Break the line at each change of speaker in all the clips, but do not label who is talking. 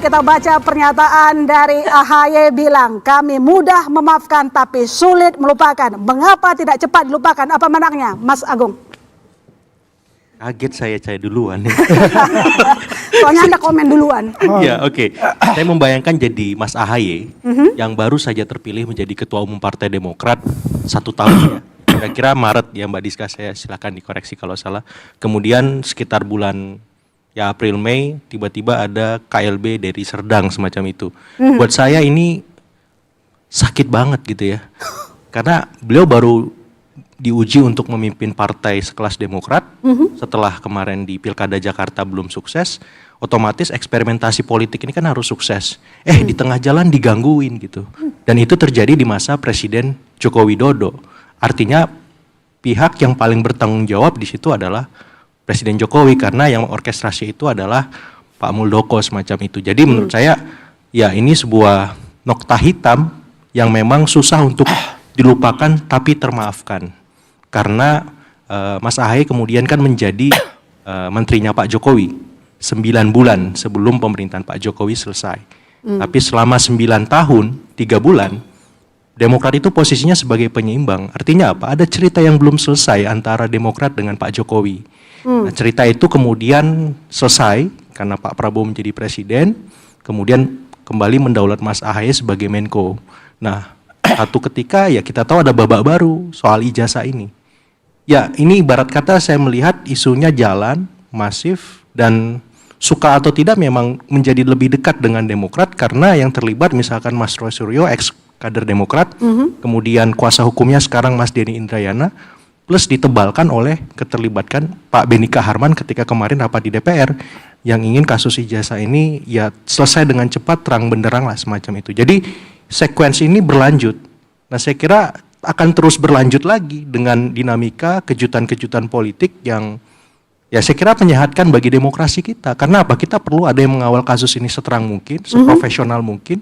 Kita baca pernyataan dari AHY bilang, kami mudah memaafkan tapi sulit melupakan. Mengapa tidak cepat dilupakan? Apa menangnya, Mas Agung?
Kaget saya duluan.
Soalnya Anda komen duluan.
Ya, oke. Saya membayangkan jadi Mas AHY yang baru saja terpilih menjadi Ketua Umum Partai Demokrat 1 tahun ya. Kira-kira Maret ya Mbak Diska, saya silakan dikoreksi kalau salah. Kemudian sekitar bulan ya April Mei tiba-tiba ada KLB dari Serdang semacam itu. Buat saya ini sakit banget gitu ya. Karena beliau baru diuji untuk memimpin partai sekelas Demokrat setelah kemarin di Pilkada Jakarta belum sukses, otomatis eksperimentasi politik ini kan harus sukses. Di tengah jalan digangguin gitu. Dan itu terjadi di masa Presiden Joko Widodo. Artinya pihak yang paling bertanggung jawab di situ adalah Presiden Jokowi karena yang orkestrasi itu adalah Pak Muldoko semacam itu. Jadi menurut saya ya ini sebuah nokta hitam yang memang susah untuk dilupakan tapi termaafkan. Karena Mas AHY kemudian kan menjadi menterinya Pak Jokowi 9 bulan sebelum pemerintahan Pak Jokowi selesai. Tapi selama 9 tahun 3 bulan Demokrat itu posisinya sebagai penyeimbang. Artinya apa? Ada cerita yang belum selesai antara Demokrat dengan Pak Jokowi. Nah, cerita itu kemudian selesai karena Pak Prabowo menjadi presiden, kemudian kembali mendaulat Mas AHY sebagai Menko. Nah, satu ketika ya kita tahu ada babak baru soal ijazah ini. Ya, ini ibarat kata saya melihat isunya jalan, masif, dan suka atau tidak memang menjadi lebih dekat dengan Demokrat karena yang terlibat misalkan Mas Roy Suryo, ex-kader Demokrat, kemudian kuasa hukumnya sekarang Mas Denny Indrayana, plus ditebalkan oleh keterlibatan Pak Benika Harman ketika kemarin rapat di DPR yang ingin kasus ijazah ini ya selesai dengan cepat, terang benderang lah semacam itu. Jadi sekuensi ini berlanjut. Nah saya kira akan terus berlanjut lagi dengan dinamika kejutan-kejutan politik yang ya saya kira menyehatkan bagi demokrasi kita. Karena apa? Kita perlu ada yang mengawal kasus ini seterang mungkin, seprofesional mungkin,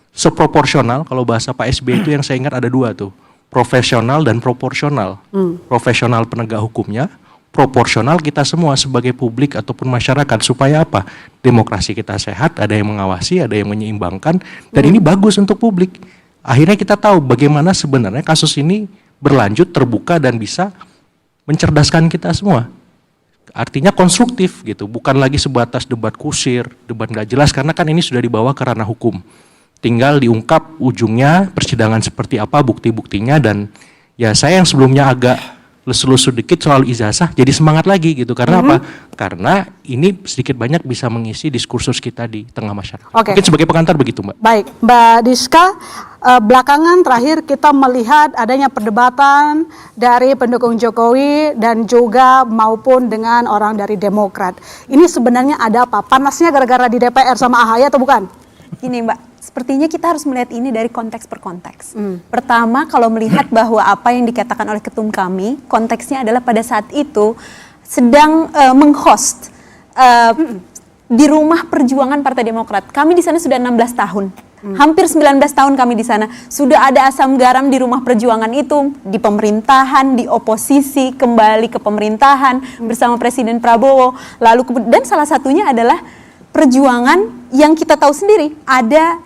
seproporsional. Kalau bahasa Pak SBY itu yang saya ingat ada 2 tuh, profesional dan proporsional. Profesional penegak hukumnya, proporsional kita semua sebagai publik ataupun masyarakat. Supaya apa? Demokrasi kita sehat, ada yang mengawasi, ada yang menyeimbangkan, dan ini bagus untuk publik. Akhirnya kita tahu bagaimana sebenarnya kasus ini berlanjut, terbuka, dan bisa mencerdaskan kita semua. Artinya konstruktif gitu, bukan lagi sebatas debat kusir, debat nggak jelas, karena kan ini sudah dibawa ke ranah hukum. Tinggal diungkap ujungnya, persidangan seperti apa, bukti-buktinya, dan ya saya yang sebelumnya agak lesu-lesu dikit soal ijazah, jadi semangat lagi gitu. Karena apa? Karena ini sedikit banyak bisa mengisi diskursus kita di tengah masyarakat. Mungkin sebagai pengantar begitu, Mbak.
Baik, Mbak Diska, belakangan terakhir kita melihat adanya perdebatan dari pendukung Jokowi dan juga maupun dengan orang dari Demokrat. Ini sebenarnya ada apa? Panasnya gara-gara di DPR sama AHY atau bukan?
Gini Mbak, sepertinya kita harus melihat ini dari konteks per konteks. Pertama, kalau melihat bahwa apa yang dikatakan oleh ketum kami, konteksnya adalah pada saat itu sedang menghost di rumah perjuangan Partai Demokrat. Kami di sana sudah 16 tahun. Hampir 19 tahun kami di sana. Sudah ada asam garam di rumah perjuangan itu, di pemerintahan, di oposisi, kembali ke pemerintahan bersama Presiden Prabowo. Lalu dan salah satunya adalah perjuangan yang kita tahu sendiri, ada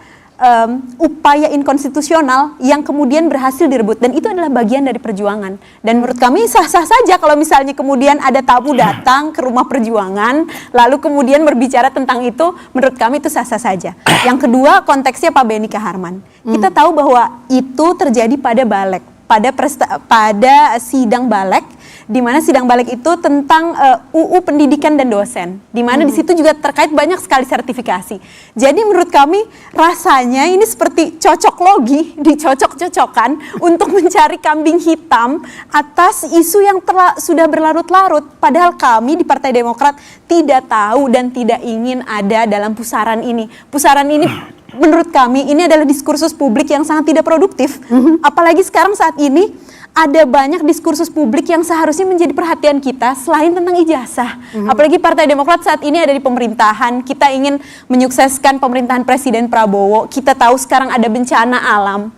upaya inkonstitusional yang kemudian berhasil direbut, dan itu adalah bagian dari perjuangan. Dan menurut kami sah-sah saja kalau misalnya kemudian ada tamu datang ke rumah perjuangan lalu kemudian berbicara tentang itu, menurut kami itu sah-sah saja. Yang kedua, konteksnya Pak Benika Harman. Kita tahu bahwa itu terjadi pada Balek, pada sidang Balek, di mana sidang Balek itu tentang UU pendidikan dan dosen, di mana di situ juga terkait banyak sekali sertifikasi. Jadi menurut kami rasanya ini seperti cocok logi, dicocok-cocokkan untuk mencari kambing hitam atas isu yang sudah berlarut-larut. Padahal kami di Partai Demokrat tidak tahu dan tidak ingin ada dalam pusaran ini. Pusaran ini menurut kami ini adalah diskursus publik yang sangat tidak produktif. Apalagi sekarang saat ini ada banyak diskursus publik yang seharusnya menjadi perhatian kita selain tentang ijazah. Apalagi Partai Demokrat saat ini ada di pemerintahan. Kita ingin menyukseskan pemerintahan Presiden Prabowo. Kita tahu sekarang ada bencana alam.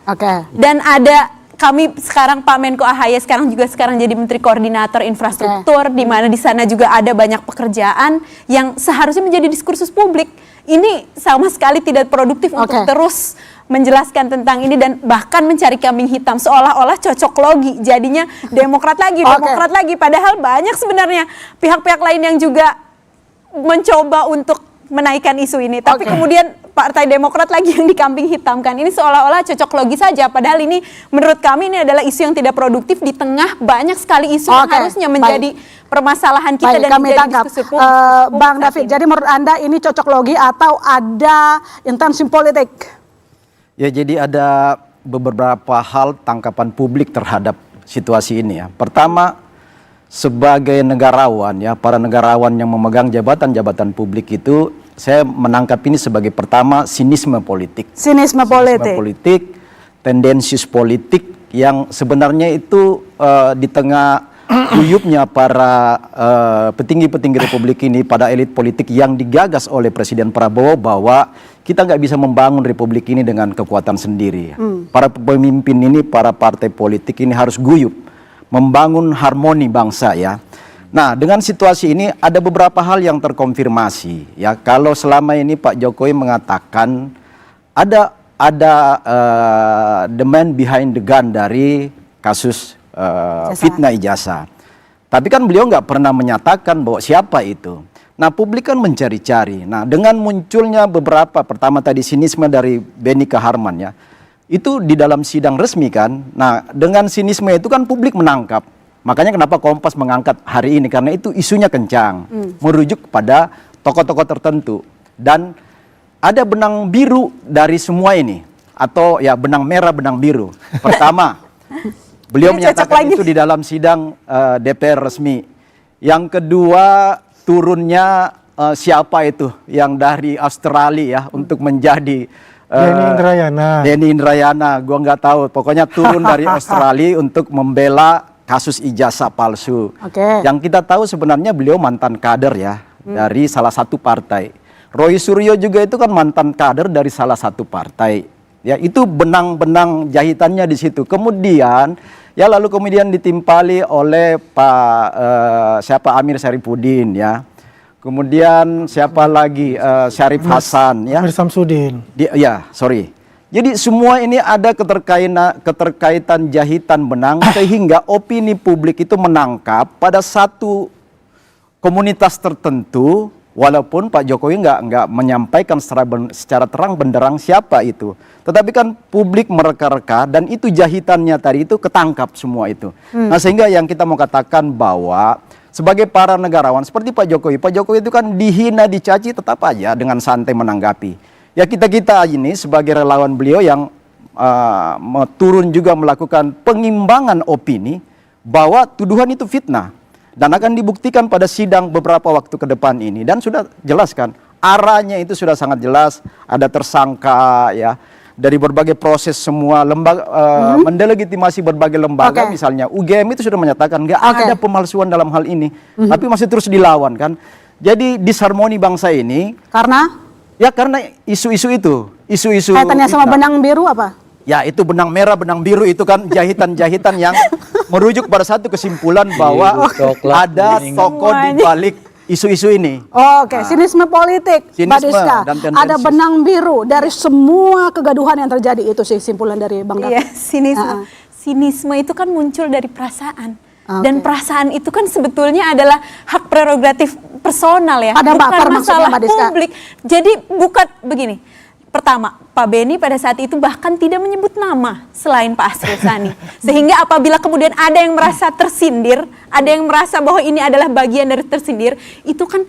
Dan ada kami sekarang Pak Menko AHY sekarang jadi Menteri Koordinator Infrastruktur, di mana di sana juga ada banyak pekerjaan yang seharusnya menjadi diskursus publik. Ini sama sekali tidak produktif untuk terus menjelaskan tentang ini dan bahkan mencari kambing hitam seolah-olah cocok logi. Jadinya Demokrat lagi, Demokrat lagi. Padahal banyak sebenarnya pihak-pihak lain yang juga mencoba untuk menaikkan isu ini. Tapi kemudian Partai Demokrat lagi yang dikambing hitamkan. Ini seolah-olah cocok logi saja. Padahal ini menurut kami ini adalah isu yang tidak produktif di tengah banyak sekali isu yang harusnya menjadi permasalahan kita dan
kami tangkap. Bang David, jadi menurut Anda ini cocok logi atau ada intensi politik?
Ya, jadi ada beberapa hal tangkapan publik terhadap situasi ini ya. Pertama, sebagai negarawan ya, para negarawan yang memegang jabatan-jabatan publik itu, saya menangkap ini sebagai pertama sinisme politik.
Sinisme politik,
tendensius politik yang sebenarnya itu di tengah guyupnya para petinggi-petinggi republik ini, pada elit politik yang digagas oleh Presiden Prabowo bahwa kita nggak bisa membangun republik ini dengan kekuatan sendiri. Para pemimpin ini, para partai politik ini harus guyup, membangun harmoni bangsa ya. Nah, dengan situasi ini ada beberapa hal yang terkonfirmasi ya. Kalau selama ini Pak Jokowi mengatakan ada the man behind the gun dari kasus fitnah ijazah. Tapi kan beliau nggak pernah menyatakan bahwa siapa itu. Nah, publik kan mencari-cari. Nah, dengan munculnya beberapa, pertama tadi sinisme dari Beni Kaharman ya, itu di dalam sidang resmi kan. Nah, dengan sinisme itu kan publik menangkap. Makanya kenapa Kompas mengangkat hari ini, karena itu isunya kencang, merujuk kepada tokoh-tokoh tertentu. Dan ada benang biru dari semua ini, atau ya benang merah, benang biru. Pertama, beliau menyatakan itu di dalam sidang DPR resmi. Yang kedua, turunnya siapa itu yang dari Australia ya untuk menjadi Denny Indrayana, gua nggak tahu. Pokoknya turun dari Australia untuk membela kasus ijazah palsu. Yang kita tahu sebenarnya beliau mantan kader ya dari salah satu partai. Roy Suryo juga itu kan mantan kader dari salah satu partai. Ya, itu benang-benang jahitannya di situ. Kemudian ya lalu kemudian ditimpali oleh Pak Amir Syarifuddin ya. Kemudian siapa lagi Syarif Hasan ya.
Amir Samsudin.
Jadi semua ini ada keterkaitan jahitan benang sehingga opini publik itu menangkap pada satu komunitas tertentu, walaupun Pak Jokowi nggak menyampaikan secara terang benderang siapa itu. Tetapi kan publik mereka-reka dan itu jahitannya tadi itu ketangkap semua itu. Nah, sehingga yang kita mau katakan bahwa sebagai para negarawan seperti Pak Jokowi itu kan dihina, dicaci tetap aja dengan santai menanggapi. Ya kita ini sebagai relawan beliau yang turun juga melakukan pengimbangan opini bahwa tuduhan itu fitnah dan akan dibuktikan pada sidang beberapa waktu ke depan ini, dan sudah jelas kan arahnya itu sudah sangat jelas, ada tersangka ya dari berbagai proses semua lembaga mendelegitimasi berbagai lembaga. Misalnya UGM itu sudah menyatakan nggak ada pemalsuan dalam hal ini, tapi masih terus dilawan kan. Jadi disharmoni bangsa ini karena isu-isu
kaitannya sama benang biru apa?
Ya, itu benang merah, benang biru itu kan jahitan-jahitan yang merujuk pada satu kesimpulan bahwa ada tokoh di balik isu-isu ini.
Sinisme politik, Mbak Diska. Ada benang biru dari semua kegaduhan yang terjadi, itu sih simpulan dari Bang David.
Iya, sinisme itu kan muncul dari perasaan. Dan perasaan itu kan sebetulnya adalah hak prerogatif personal ya, bukan masalah publik. Jadi bukan begini. Pertama, Pak Beni pada saat itu bahkan tidak menyebut nama selain Pak Asrul Sani. Sehingga apabila kemudian ada yang merasa tersindir, ada yang merasa bahwa ini adalah bagian dari tersindir, itu kan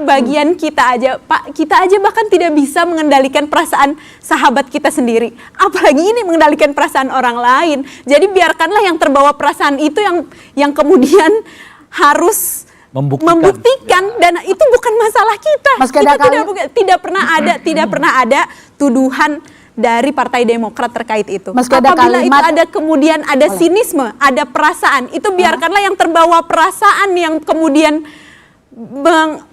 bagian kita aja, Pak, kita aja bahkan tidak bisa mengendalikan perasaan sahabat kita sendiri. Apalagi ini mengendalikan perasaan orang lain. Jadi biarkanlah yang terbawa perasaan itu yang kemudian harus membuktikan, dan itu bukan masalah kita. Tidak pernah ada tuduhan dari Partai Demokrat terkait itu. Apabila itu ada kemudian ada sinisme, ada perasaan, itu biarkanlah yang terbawa perasaan yang kemudian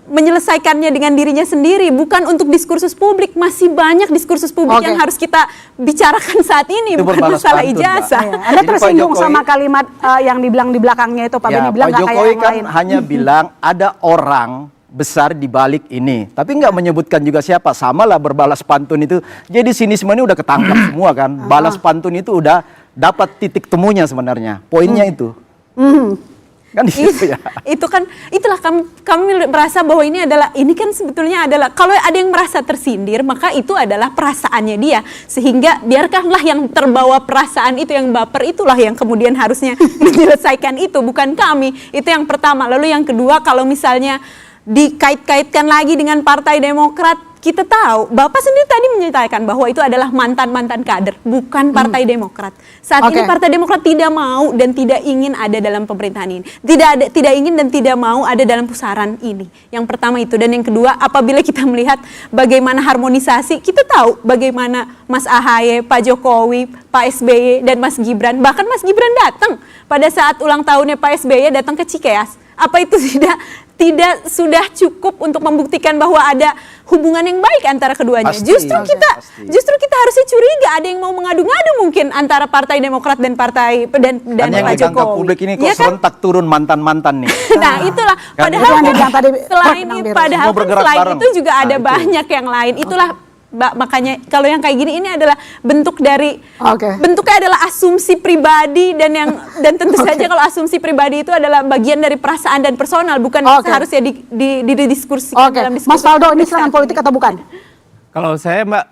menyelesaikannya dengan dirinya sendiri, bukan untuk diskursus publik. Masih banyak diskursus publik yang harus kita bicarakan saat ini,
Itu
bukan
berbalas
masalah
pantun,
ijazah.
Ya, Anda
Jadi
tersinggung
Pak Jokowi-
sama kalimat yang dibilang di belakangnya itu, Pak Beni bilang
Pak
nggak kayak
Jokowi
yang
kan
lain.
hanya bilang ada orang besar di balik ini, tapi nggak menyebutkan juga siapa. Sama lah berbalas pantun itu. Jadi sinisme ini udah ketangkap semua kan. Balas pantun itu udah dapat titik temunya sebenarnya. Poinnya itu. Kan di situ ya.
Itu kan, itulah kami merasa bahwa ini kan sebetulnya adalah, kalau ada yang merasa tersindir, maka itu adalah perasaannya dia, sehingga biarkanlah yang terbawa perasaan itu, yang baper itulah yang kemudian harusnya menyelesaikan itu, bukan kami. Itu yang pertama. Lalu yang kedua, kalau misalnya dikait-kaitkan lagi dengan Partai Demokrat, kita tahu Bapak sendiri tadi menyatakan bahwa itu adalah mantan-mantan kader, bukan Partai Demokrat. Saat ini Partai Demokrat tidak mau dan tidak ingin ada dalam pemerintahan ini. Tidak ingin dan tidak mau ada dalam pusaran ini. Yang pertama itu. Dan yang kedua, apabila kita melihat bagaimana harmonisasi, kita tahu bagaimana Mas Ahaye, Pak Jokowi, Pak SBY, dan Mas Gibran. Bahkan Mas Gibran datang pada saat ulang tahunnya Pak SBY, datang ke Cikeas. Apa itu tidak sudah cukup untuk membuktikan bahwa ada hubungan yang baik antara keduanya?
Pasti,
Justru kita harusnya curiga ada yang mau mengadu-ngadu mungkin antara Partai Demokrat dan Partai dan
Kan yang
Pak
ditangkap
Jokowi.
publik ini kok
Iya kan?
serentak turun mantan-mantan nih.
Nah, itulah.
Kan
Padahal
itu yang dibilang tadi,
selain
Bang
itu,
Biro.
padahal
Semua
kan
bergerak
selain
bareng.
itu juga ada
Nah, itu.
banyak yang lain. Itulah makanya kalau yang kayak gini ini adalah bentuk dari bentuknya adalah asumsi pribadi dan tentu saja kalau asumsi pribadi itu adalah bagian dari perasaan dan personal, bukan seharusnya didiskusikan dalam diskusi.
Mas Faldo, ini serangan politik atau bukan?
Kalau saya Mbak,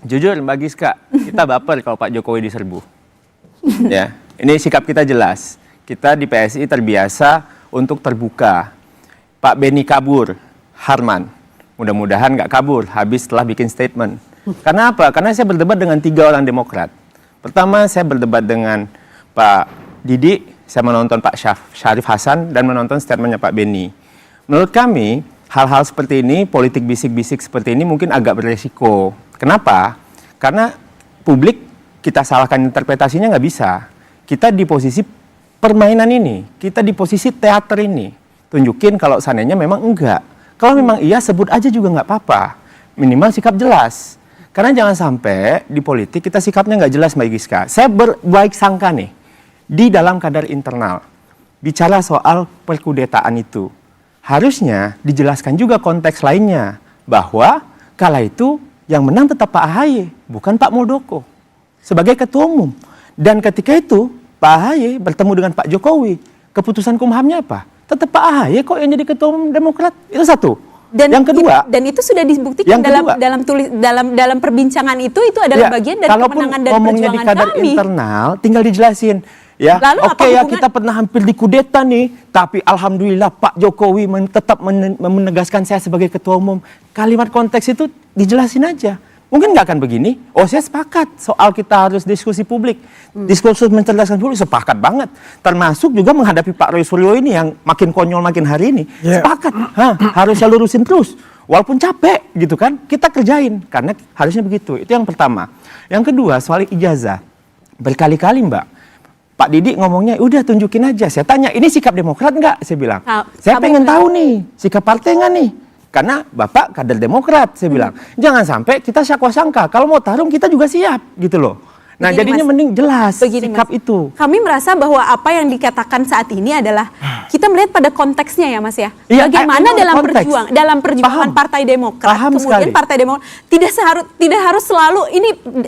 jujur Mbak Giska, kita baper kalau Pak Jokowi diserbu. Ya, ini sikap kita jelas. Kita di PSI terbiasa untuk terbuka. Pak Beni kabur, Harman. Mudah-mudahan nggak kabur habis setelah bikin statement. Karena apa? Karena saya berdebat dengan 3 orang Demokrat. Pertama, saya berdebat dengan Pak Didi, saya menonton Pak Syarif Hasan, dan menonton statementnya Pak Beni. Menurut kami, hal-hal seperti ini, politik bisik-bisik seperti ini mungkin agak beresiko. Kenapa? Karena publik kita salahkan interpretasinya nggak bisa. Kita di posisi permainan ini, kita di posisi teater ini. Tunjukin kalau seandainya memang enggak. Kalau memang iya, sebut aja juga nggak apa-apa. Minimal sikap jelas. Karena jangan sampai di politik kita sikapnya nggak jelas, Mbak Giska. Saya berbaik sangka nih, di dalam kadar internal, bicara soal perkudetaan itu. Harusnya dijelaskan juga konteks lainnya. Bahwa kala itu yang menang tetap Pak Ahaye, bukan Pak Muldoko. Sebagai ketua umum. Dan ketika itu, Pak Ahaye bertemu dengan Pak Jokowi. Keputusan Kumhamnya apa? Tetap Pak Ahaye kok yang jadi ketua umum Demokrat. Itu satu.
Dan
yang kedua,
dan itu sudah dibuktikan dalam perbincangan itu adalah bagian dari kemenangan dan
ngomongnya di
perjuangan
kadar
kami.
internal, tinggal dijelasin. Ya,
Lalu apa
oke ya,
hubungan-
kita pernah hampir dikudeta nih, tapi alhamdulillah Pak Jokowi tetap menegaskan saya sebagai ketua umum. Kalimat konteks itu dijelasin aja. Mungkin nggak akan begini. Oh, saya sepakat soal kita harus diskusi publik. Diskursus mencerdaskan publik, sepakat banget. Termasuk juga menghadapi Pak Roy Suryo ini yang makin konyol makin hari ini. Sepakat. Harusnya lurusin terus. Walaupun capek gitu kan, kita kerjain. Karena harusnya begitu. Itu yang pertama. Yang kedua, soal ijazah. Berkali-kali Mbak, Pak Didi ngomongnya, udah tunjukin aja. Saya tanya, ini sikap Demokrat nggak? Saya bilang. Saya pengen tahu nih, sikap partai nggak nih? Karena Bapak kader Demokrat, saya bilang. Jangan sampai kita sangka. Kalau mau tarung kita juga siap, gitu loh. Nah,
Begini,
jadinya
Mas.
mending jelas
Begini,
sikap
Mas.
itu.
Kami merasa bahwa apa yang dikatakan saat ini adalah kita melihat pada konteksnya ya, Mas ya.
Iya,
Bagaimana
I know
dalam
konteks.
perjuangan
Paham.
Partai Demokrat,
Paham
kemudian
sekali.
Partai Demokrat tidak harus selalu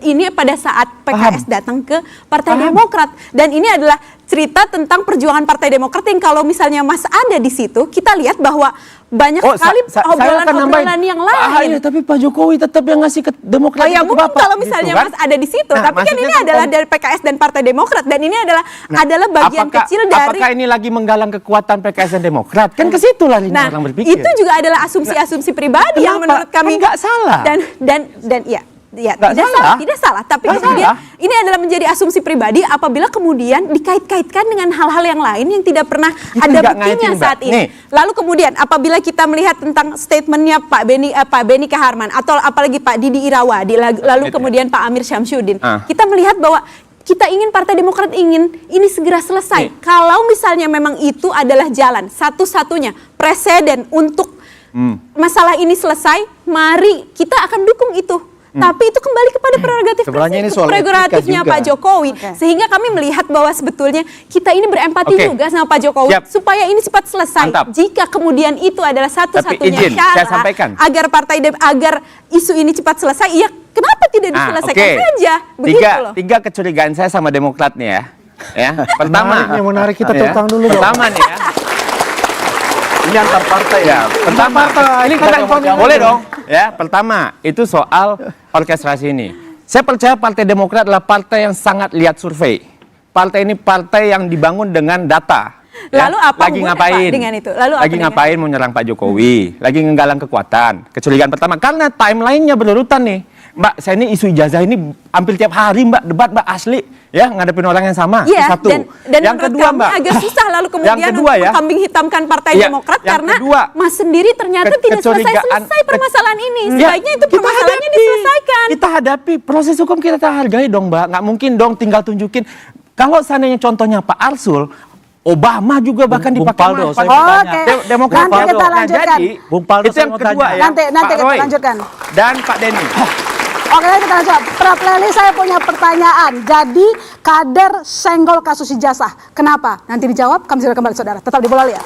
ini pada saat PKS datang ke Partai Demokrat, dan ini adalah cerita tentang perjuangan Partai Demokrat yang kalau misalnya Mas ada di situ, kita lihat bahwa banyak sekali obrolan-obrolan yang
Pak Ahaye,
lain.
tapi Pak Jokowi tetap yang ngasih ke Demokrat.
Oh ya,
itu ke
mungkin
Bapak,
kalau misalnya
gitu kan?
Mas ada di situ,
Nah,
tapi kan
maksudnya
ini
kan
adalah dari PKS dan Partai Demokrat, dan ini adalah bagian kecil dari.
Apakah ini lagi menggalang kekuatan PKS dan Demokrat? Kan ke situ larinya orang berpikir.
Itu juga adalah asumsi-asumsi pribadi yang
Kenapa?
menurut kami
Kan nggak salah.
Dan ya
Nggak
tidak salah, tapi
Nggak
kemudian
salah.
ini adalah menjadi asumsi pribadi apabila kemudian dikait-kaitkan dengan hal-hal yang lain yang tidak pernah
Kita
ada
nggak
buktinya
ngaitin, Mbak.
saat ini.
Nih.
Lalu kemudian apabila kita melihat tentang statementnya Pak Beni Kaharman atau apalagi Pak Didi Irawadi, lalu kemudian Pak Amir Syamsuddin, kita melihat bahwa kita ingin, Partai Demokrat ingin ini segera selesai. Kalau misalnya memang itu adalah jalan satu-satunya presiden untuk masalah ini selesai, mari kita akan dukung itu. Tapi itu kembali kepada prerogatif
Sebenarnya ini soal
prerogatifnya
etika juga.
Pak Jokowi. Sehingga kami melihat bahwa sebetulnya kita ini berempati juga sama Pak Jokowi supaya ini cepat selesai.
Mantap.
Jika kemudian itu adalah satu-satunya
izin, saya
cara
sampaikan.
agar agar isu ini cepat selesai, ya kenapa tidak diselesaikan saja? Begitu loh.
Tiga kecurigaan saya sama Demokrat nih ya. Pertama,
menarik kita tutang dulu dong.
Pertama nih ya.
Ini antar partai ya.
Pertama,
ini kan
boleh dong. Ya, pertama itu soal orkestrasi ini. Saya percaya Partai Demokrat adalah partai yang sangat lihat survei. Partai ini partai yang dibangun dengan data.
Lalu apa
lagi
hubungannya,
ngapain?
Pak, dengan itu? Lalu apa
lagi
dengan
ngapain mau nyerang Pak Jokowi? Lagi ngenggalang kekuatan. Kecurigaan pertama karena timelinenya berurutan nih. Mbak, saya ini isu ijazah ini hampir tiap hari Mbak debat Mbak asli ya ngadepin orang yang sama.
Iya,
Satu.
dan
yang
menurut
kedua
kami
Mbak.
agak susah lalu kemudian
yang kedua,
untuk kambing hitamkan Partai
Iya,
Demokrat
yang
karena
kedua,
Mas sendiri ternyata tidak selesai permasalahan ini. Sebaiknya itu permasalahannya diselesaikan.
Kita hadapi proses hukum, kita hargai dong Mbak. Nggak mungkin dong tinggal tunjukin. Kalau seandainya contohnya Pak Arsul, Obama juga bahkan
Bung
dipakai
Paldo,
Mas.
saya mau tanya.
Oke.
Demokrat.
Nanti kita
Nah,
lanjutkan.
jadi,
Bung Paldo,
itu
saya
yang
mau
kedua
tanya.
ya.
Nanti
Pak
kita
Roy
lanjutkan.
Dan Pak Denny.
Oke, kita lanjut. Prof Leli, saya punya pertanyaan. Jadi, kader senggol kasus ijazah. Kenapa? Nanti dijawab, kami segera kembali, saudara. Tetap di Bola Liar.